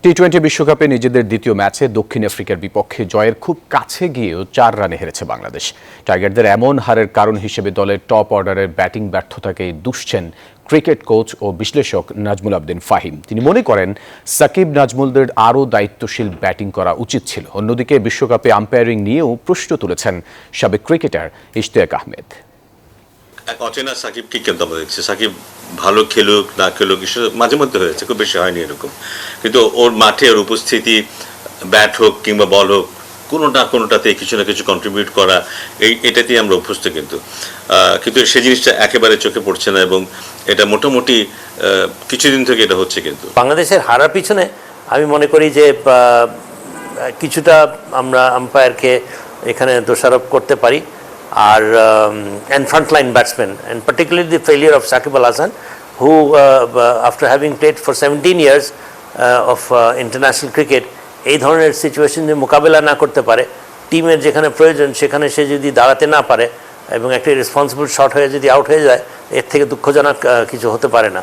টি-20 বিশ্বকাপে নিজেদের দ্বিতীয় ম্যাচে দক্ষিণ আফ্রিকার বিপক্ষে জয়ের খুব কাছে গিয়েও 4 রানে হেরেছে বাংলাদেশ। টাইগারদের এমন হারের কারণ হিসেবে দলের টপ অর্ডারের ব্যাটিং ব্যর্থতাকেই দুষছেন ক্রিকেট কোচ ও বিশ্লেষক নাজমুল আবদিন ফাহিম। তিনি মনে করেন সাকিব নাজমুলদের আরও দায়িত্বশীল ব্যাটিং করা উচিত ছিল। অন্যদিকে বিশ্বকাপে আম্পায়ারিং নিয়েও প্রশ্ন তুলেছেন সাবেক ক্রিকেটার ইশতিয়াক আহমেদ। এক অচেনা সাকিবকে কিন্তু আমরা দেখছি। সাকিব ভালো খেলুক না খেলুক মাঝে মধ্যে হয়েছে, খুব বেশি হয়নি এরকম, কিন্তু ওর মাঠে ওর উপস্থিতি, ব্যাট হোক কিংবা বল হোক, কোনোটাতে কিছু না কিছু কন্ট্রিবিউট করা, এটাতেই আমরা অভ্যস্ত। কিন্তু সেই জিনিসটা একেবারে চোখে পড়ছে না, এবং এটা মোটামুটি কিছুদিন থেকে এটা হচ্ছে। কিন্তু বাংলাদেশের হারার পিছনে আমি মনে করি যে কিছুটা আমরা আম্পায়ারকে এখানে দোষারোপ করতে পারি। And frontline batsmen, and particularly the failure of Shakib Al Hasan, who after having played for 17 years of international cricket, এই ধরনের সিচুয়েশনে মোকাবেলা না করতে পারে, টিমের যেখানে প্রয়োজন সেখানে সে যদি দাঁড়াতে না পারে এবং একটা রেসপন্সিবল শট হয়ে যদি আউট হয়ে যায়, এর থেকে দুঃখজনক কিছু হতে পারে না।